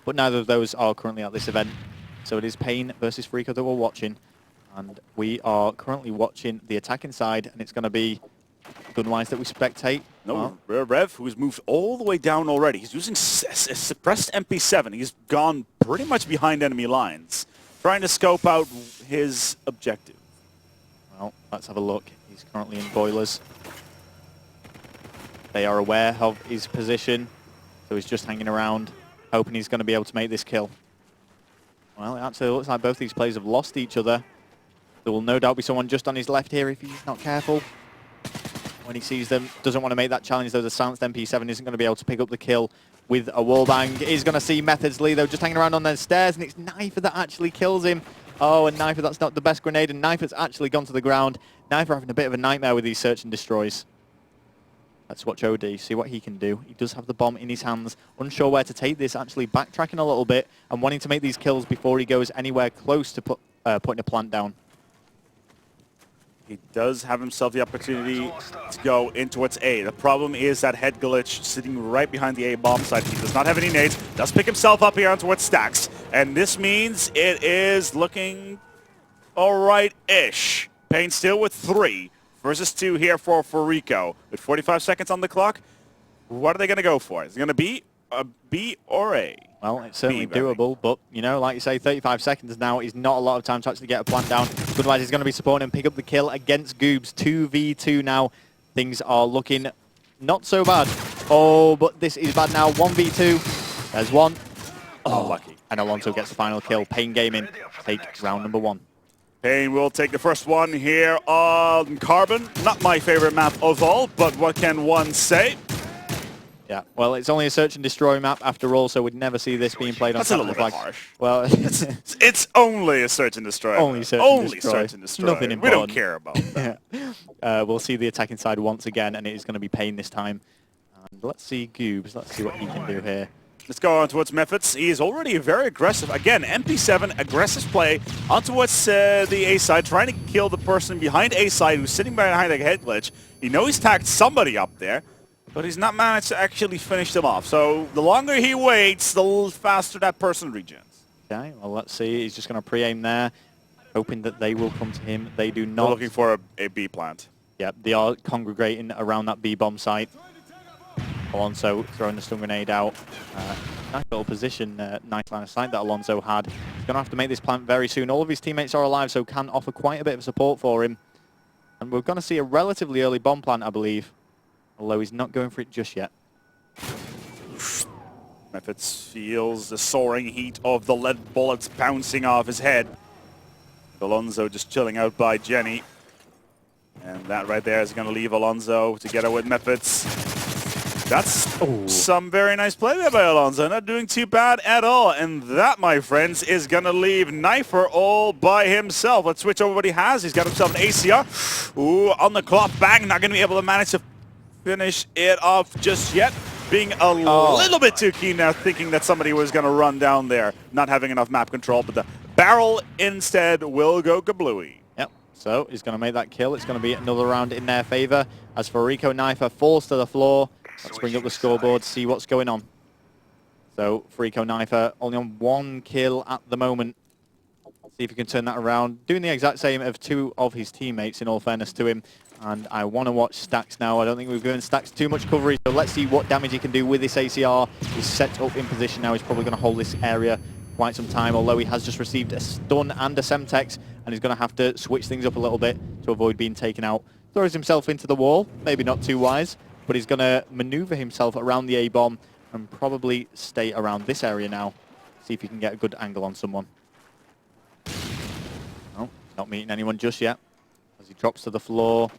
but neither of those are currently at this event. So it is Pain versus Fariko that we're watching, and we are currently watching the attacking side, and it's going to be Gunwise that we spectate. No, Rev, who's moved all the way down already. He's using a suppressed MP7. He's gone pretty much behind enemy lines, trying to scope out his objective. Well, let's have a look. He's currently in boilers. They are aware of his position, so he's just hanging around, hoping he's going to be able to make this kill. Well, it actually looks like both these players have lost each other. There will no doubt be someone just on his left here if he's not careful. When he sees them, doesn't want to make that challenge, though. The silenced MP7 isn't going to be able to pick up the kill with a wallbang. He's going to see Methods Lee, though, just hanging around on their stairs, and it's Knifer that actually kills him. Oh, and Knifer, that's not the best grenade, and Knifer's actually gone to the ground. Knifer having a bit of a nightmare with these search and destroys. Let's watch OD, see what he can do. He does have the bomb in his hands, unsure where to take this, actually backtracking a little bit and wanting to make these kills before he goes anywhere close to putting a plant down. He does have himself the opportunity to go in towards A. The problem is that head glitch sitting right behind the A bomb site. He does not have any nades, does pick himself up here on towards Stacks, and this means it is looking alright-ish. Pain still with 3 versus 2 here for Fariko. With 45 seconds on the clock, what are they going to go for? Is it going to be a B or A? Well, it's certainly doable, but, you know, like you say, 35 seconds now is not a lot of time to actually get a plant down. Otherwise, he's going to be supporting and pick up the kill against Goobs. 2v2 now. Things are looking not so bad. Oh, but this is bad now. 1v2. There's one. Oh, lucky. And Alonso gets the final kill. Pain Gaming take round number 1. Pain will take the first one here on Carbon. Not my favorite map of all, but what can one say? Yeah, well, it's only a search and destroy map after all, so we'd never see this being played on That's a little bit harsh. Well, it's only a search and destroy. Only search and destroy. Search and destroy. Nothing important. We don't care about that. We'll see the attacking side once again, and it is going to be Pain this time. And let's see Goobs. Let's see what he can do here. Let's go on towards Methods. He is already very aggressive. Again, MP7, aggressive play on towards the A side, trying to kill the person behind A side who's sitting behind a head glitch. He knows he's tagged somebody up there, but he's not managed to actually finish them off. So the longer he waits, the faster that person regens. Okay, well, let's see. He's just going to pre-aim there, hoping that they will come to him. They do not. They're looking for a B plant. Yeah, they are congregating around that B bomb site. Alonso throwing the stun grenade out. Nice little position, nice line of sight that Alonso had. He's going to have to make this plant very soon. All of his teammates are alive, so can offer quite a bit of support for him. And we're going to see a relatively early bomb plant, I believe. Although he's not going for it just yet. Methods feels the soaring heat of the lead bullets bouncing off his head. Alonso just chilling out by Jenny. And that right there is going to leave Alonso together with Methods. That's some very nice play there by Alonso. Not doing too bad at all. And that, my friends, is going to leave Knifer all by himself. Let's switch over what he has. He's got himself an ACR. Ooh, on the clock, bang. Not going to be able to manage to finish it off just yet. Being a little bit too keen now, thinking that somebody was going to run down there. Not having enough map control, but the barrel instead will go kablooey. Yep, so he's going to make that kill. It's going to be another round in their favor. As Fariko Knifer falls to the floor, let's bring up the scoreboard, see what's going on. So Fariko Knifer only on 1 kill at the moment. See if he can turn that around. Doing the exact same of 2 of his teammates, in all fairness to him. And I want to watch Stacks now. I don't think we've given Stacks too much coverage, so let's see what damage he can do with this ACR. He's set up in position now. He's probably going to hold this area quite some time, although he has just received a stun and a Semtex, and he's going to have to switch things up a little bit to avoid being taken out. Throws himself into the wall, maybe not too wise, but he's going to maneuver himself around the A-bomb and probably stay around this area now. See if he can get a good angle on someone. No, not meeting anyone just yet. As he drops to the floor.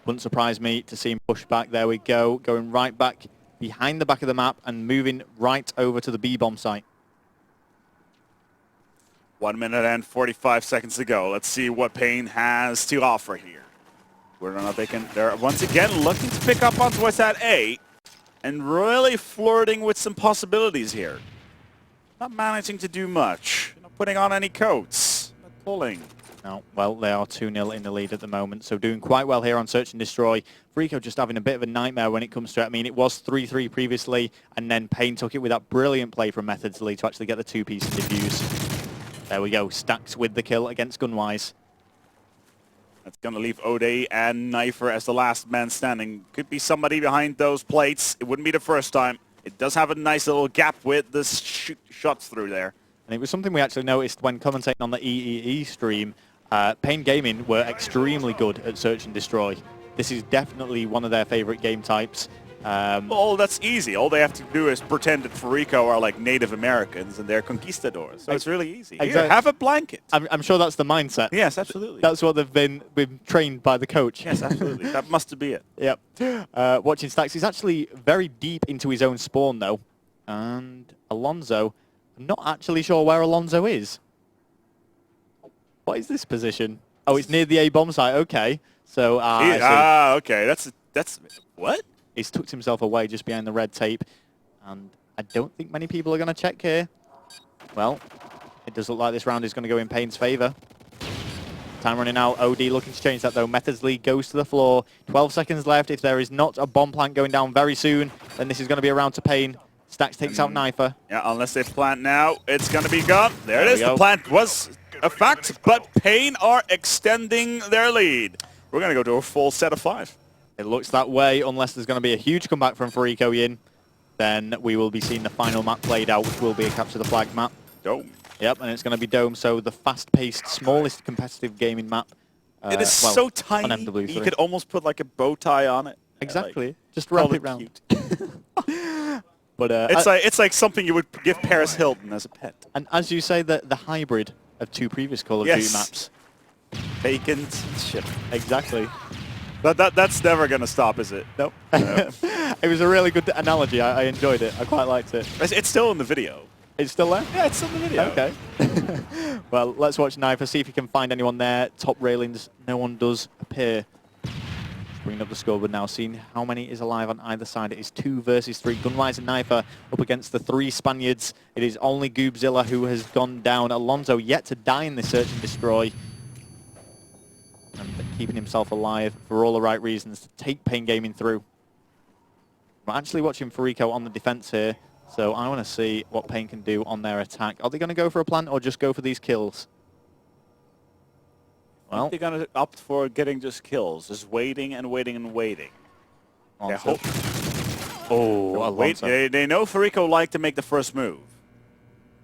Wouldn't surprise me to see him push back. There we go. Going right back behind the back of the map and moving right over to the B-bomb site. 1 minute and 45 seconds to go. Let's see what Pain has to offer here. Whether or not they can. They're once again looking to pick up on what's at A and really flirting with some possibilities here. Not managing to do much. Not putting on any coats. Not pulling. No, well, they are 2-0 in the lead at the moment, so doing quite well here on Search and Destroy. Fariko just having a bit of a nightmare when it comes to it. I mean, it was 3-3 previously, and then Payne took it with that brilliant play from Methodsley to actually get the two-piece defuse. There we go, Stacks with the kill against Gunwise. That's going to leave O'Day and Knifer as the last man standing. Could be somebody behind those plates. It wouldn't be the first time. It does have a nice little gap with the shots through there. And it was something we actually noticed when commentating on the EEE stream. Payne Gaming were extremely good at Search and Destroy. This is definitely one of their favorite game types. Well, that's easy. All they have to do is pretend that Fariko are like Native Americans and they're conquistadors. So it's really easy. Exactly. Here, have a blanket. I'm sure that's the mindset. Yes, absolutely. That's what they've been trained by the coach. Yes, absolutely. That must be it. Yep. Watching Stacks, he's actually very deep into his own spawn, though. And Alonso, I'm not actually sure where Alonso is. What is this position? Oh, it's near the A-bomb site. Okay. So, okay. That's what? He's tucked himself away just behind the red tape. And I don't think many people are going to check here. Well, it does look like this round is going to go in Payne's favor. Time running out. OD looking to change that, though. Methodsley goes to the floor. 12 seconds left. If there is not a bomb plant going down very soon, then this is going to be a round to Payne. Stacks takes out Knifer. Yeah, unless they plant now, it's going to be gone. There it is. The plant was a fact, but Payne are extending their lead. We're going to go to a full set of 5. It looks that way, unless there's going to be a huge comeback from Fariko Yin. Then we will be seeing the final map played out, which will be a capture the flag map. Dome. Yep, and it's going to be Dome, so the fast-paced, smallest competitive gaming map. It is so tiny, you could almost put like a bow tie on it. Exactly. Like, just wrap it round. But it's like something you would give Paris Hilton as a pet. And as you say, the hybrid of 2 previous Call of Duty maps. Bacon shit. Exactly. That's never going to stop, is it? Nope. No. It was a really good analogy. I enjoyed it. I quite liked it. It's still in the video. It's still there? Yeah, it's still in the video. Okay. Well, let's watch Knifer, see if he can find anyone there. Top railings, no one does appear. Bringing up the scoreboard now, seeing how many is alive on either side. It is 2 versus 3. Gunwise and Knifer up against the 3 Spaniards. It is only Goobzilla who has gone down. Alonso yet to die in the Search and Destroy. And keeping himself alive for all the right reasons to take Payne Gaming through. I'm actually watching Fariko on the defense here, so I want to see what Payne can do on their attack. Are they going to go for a plant or just go for these kills? Well, they're going to opt for getting just kills, just waiting and waiting and waiting. They hope. Oh, wait, they know Fariko like to make the first move.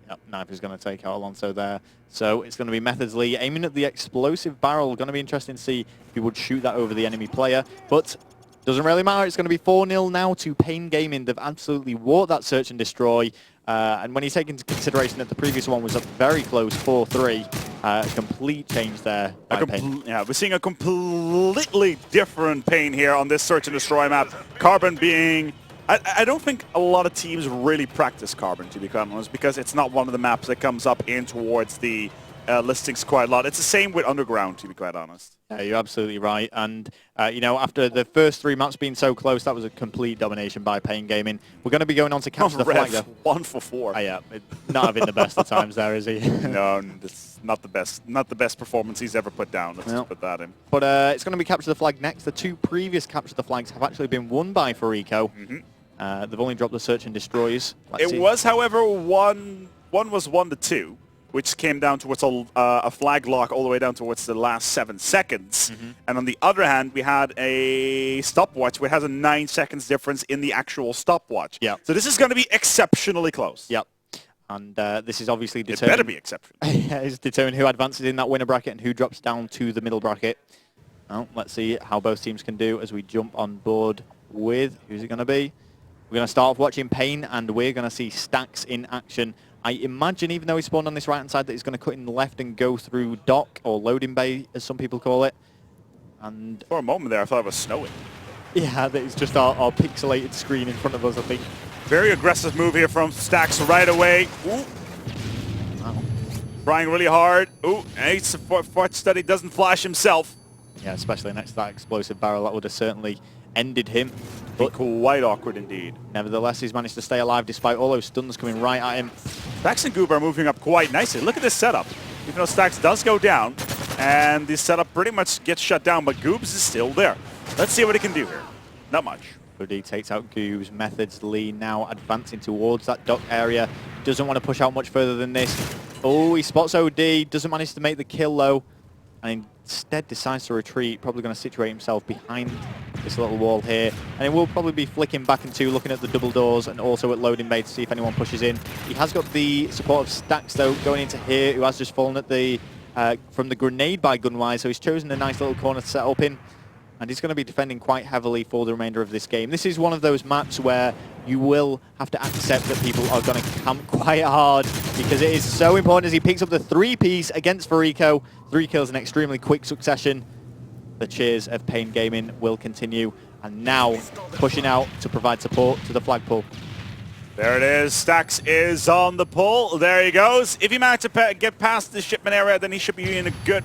Yep, Knifer's going to take out Alonso there. So it's going to be Methodsley aiming at the explosive barrel. Going to be interesting to see if he would shoot that over the enemy player. But doesn't really matter. It's going to be 4-0 now to Payne Gaming. They've absolutely warped that Search and Destroy. And when you take into consideration that the previous one was a very close 4-3, complete change there by Payne. Yeah, we're seeing a completely different Payne here on this Search and Destroy map. Carbon being... I don't think a lot of teams really practice Carbon, to be quite honest, because it's not one of the maps that comes up in towards the listings quite a lot. It's the same with Underground, to be quite honest. Yeah, you're absolutely right. And, you know, after the first 3 maps being so close, that was a complete domination by Payne Gaming. We're going to be going on to capture the flag. 1 for 4. Oh, yeah, not having the best of times there, is he? No, it's not the best. Not the best performance he's ever put down. Let's just put that in. But it's going to be capture the flag next. The 2 previous capture the flags have actually been won by Fariko. They've only dropped the Search and Destroys. It was, however, one was 1-2, which came down towards a flag lock all the way down towards the last 7 seconds. And on the other hand, we had a stopwatch which has a 9 seconds difference in the actual stopwatch. Yeah. So this is going to be exceptionally close. Yep. And this is obviously determined. It better be exceptional. It's determined who advances in that winner bracket and who drops down to the middle bracket. Well, let's see how both teams can do as we jump on board with who's it going to be. We're going to start off watching Payne, and we're going to see Stacks in action. I imagine, even though he spawned on this right-hand side, that he's going to cut in the left and go through dock, or loading bay, as some people call it. And for a moment there, I thought it was snowing. Yeah, that is just our pixelated screen in front of us, I think. Very aggressive move here from Stacks right away. Ooh. Wow. Trying really hard. Ooh, and Fort Study doesn't flash himself. Yeah, especially next to that explosive barrel, that would have certainly ended him. But quite awkward indeed. Nevertheless, he's managed to stay alive despite all those stuns coming right at him. Stacks and Goob are moving up quite nicely. Look at this setup. Even though Stacks does go down, and the setup pretty much gets shut down, but Goobs is still there. Let's see what he can do here. Not much. OD takes out Goobs. Methods Lee now advancing towards that dock area. Doesn't want to push out much further than this. Oh, he spots OD. Doesn't manage to make the kill though. And instead decides to retreat. Probably going to situate himself behind this little wall here. And he will probably be flicking back into looking at the double doors and also at loading bay to see if anyone pushes in. He has got the support of Stacks though going into here, who has just fallen at the from the grenade by Gunwise. So he's chosen a nice little corner to set up in. And he's going to be defending quite heavily for the remainder of this game. This is one of those maps where you will have to accept that people are going to camp quite hard because it is so important as he picks up the 3-piece against Fariko. 3 kills in extremely quick succession. The cheers of Pain Gaming will continue. And now pushing out to provide support to the flagpole. There it is. Stacks is on the pull. There he goes. If he managed to get past the shipment area, then he should be in a good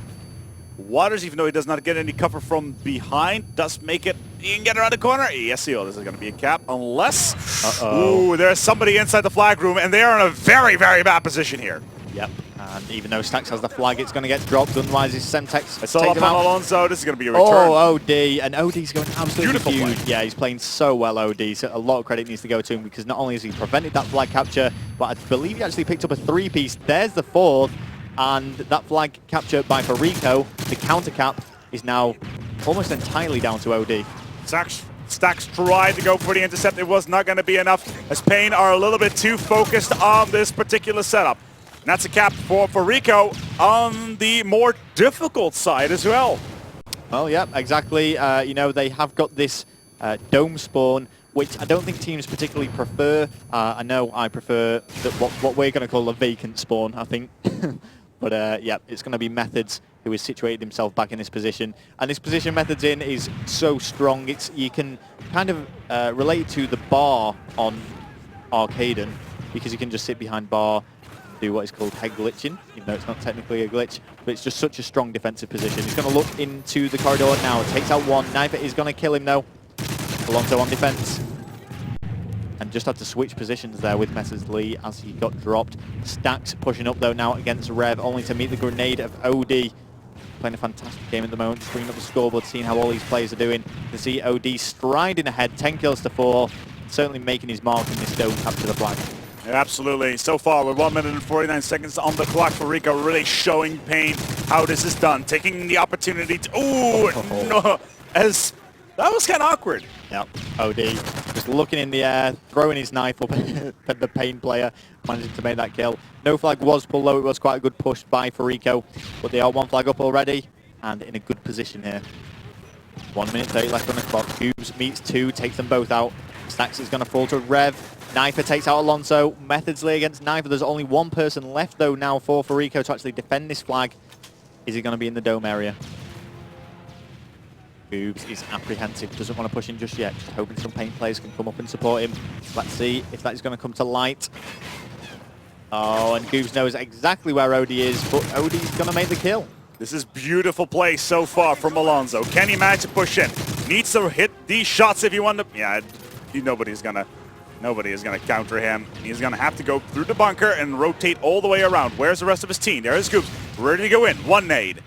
waters, even though he does not get any cover from behind. Does make it. He can get around the corner. Yes, he will. This is going to be a cap, unless... Ooh, there's somebody inside the flag room, and they are in a very, very bad position here. Yep. And even though Stacks has the flag, it's going to get dropped. Gunwise is Semtex. It's all up on Alonso. This is going to be a return. Oh, OD. And OD's going absolutely Beautiful huge. Yeah, he's playing so well, OD. So a lot of credit needs to go to him because not only has he prevented that flag capture, but I believe he actually picked up a 3-piece. There's the 4th. And that flag capture by Fariko, the counter cap, is now almost entirely down to OD. Stacks tried to go for the intercept. It was not going to be enough, as Pain are a little bit too focused on this particular setup. And that's a cap for Fariko on the more difficult side as well. Well, yeah, exactly. You know, they have got this dome spawn, which I don't think teams particularly prefer. I know I prefer what we're going to call a vacant spawn, I think. But yeah, it's going to be Methods who has situated himself back in this position. And this position Methods in is so strong. You can kind of relate it to the bar on Arcaden, because you can just sit behind bar and do what is called head glitching, even though it's not technically a glitch. But it's just such a strong defensive position. He's going to look into the corridor now. Takes out one. Knifer is going to kill him though. Alonso on defense. And just had to switch positions there with Methods Lee as he got dropped. Stacks pushing up though now against Rev, only to meet the grenade of OD. Playing a fantastic game at the moment, just bringing up the scoreboard, seeing how all these players are doing. To see OD striding ahead, 10 kills to 4, certainly making his mark in this dome capture the flag. Yeah, absolutely. So far, with 1 minute and 49 seconds on the clock, Fariko really showing Pain how this is done. Taking the opportunity to... Ooh, no, as... That was kind of awkward. Yep, OD just looking in the air, throwing his knife up at the Pain player, managing to make that kill. No flag was pulled though, it was quite a good push by Fariko, but they are 1 flag up already, and in a good position here. 1 minute 30 left on the clock. Cubes meets 2, takes them both out. Stacks is going to fall to Rev. Knifer takes out Alonso. Methods Lee against Knifer. There's only 1 person left though now for Fariko to actually defend this flag. Is he going to be in the dome area? Goobs is apprehensive, doesn't want to push in just yet, just hoping some Pain players can come up and support him. Let's see if that is going to come to light. Oh, and Goobs knows exactly where OD is, but OD's going to make the kill. This is beautiful play so far from Alonso. Can he manage to push in? Needs to hit these shots if you want to... Yeah, nobody is going to counter him. He's going to have to go through the bunker and rotate all the way around. Where's the rest of his team? There is Goobs, ready to go in. 1 nade.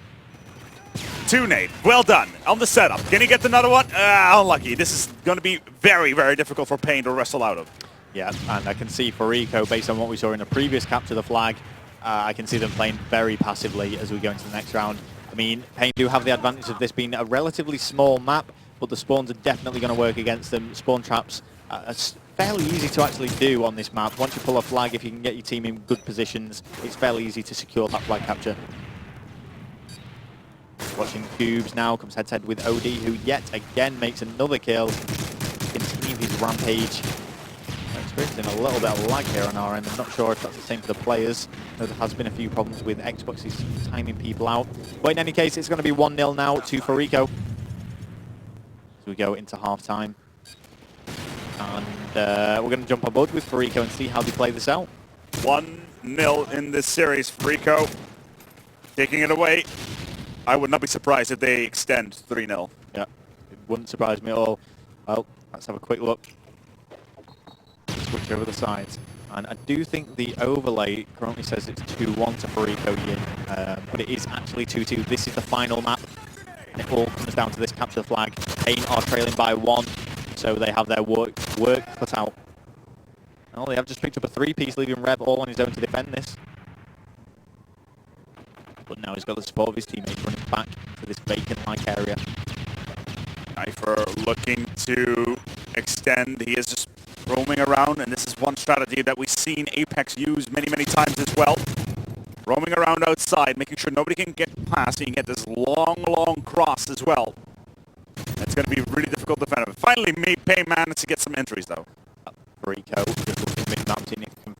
2 nade. Well done on the setup. Can he get another one? Unlucky. This is going to be very, very difficult for Pain to wrestle out of. Yeah, and I can see Fariko, based on what we saw in the previous capture the flag, I can see them playing very passively as we go into the next round. I mean, Pain do have the advantage of this being a relatively small map, but the spawns are definitely going to work against them. Spawn traps are fairly easy to actually do on this map. Once you pull a flag, if you can get your team in good positions, it's fairly easy to secure that flag capture. Watching Cubes now, comes head-to-head with OD, who yet again makes another kill. Continue his rampage. We're experiencing a little bit of lag here on our end. I'm not sure if that's the same for the players. There has been a few problems with Xboxes timing people out. But in any case, it's going to be 1-0 now to Fariko. As we go into half-time. And we're going to jump on board with Fariko and see how they play this out. 1-0 in this series. Fariko taking it away. I would not be surprised if they extend 3-0. Yeah, it wouldn't surprise me at all. Well, let's have a quick look. Switch over the sides. And I do think the overlay currently says it's 2-1 to Fariko Yin, but it is actually 2-2. This is the final map. And it all comes down to this capture the flag. Pain are trailing by 1, so they have their work cut out. Well, they have just picked up a 3-piece, leaving Rev all on his own to defend this. But now he's got the support of his teammates running back to this vacant-like area. Knifer looking to extend. He is just roaming around, and this is one strategy that we've seen Apex use many, many times as well. Roaming around outside, making sure nobody can get past, so you can get this long, long cross as well. It's going to be really difficult to defend. Finally, Pay managed to get some entries, though. Fariko just looking mid-map, seeing if he can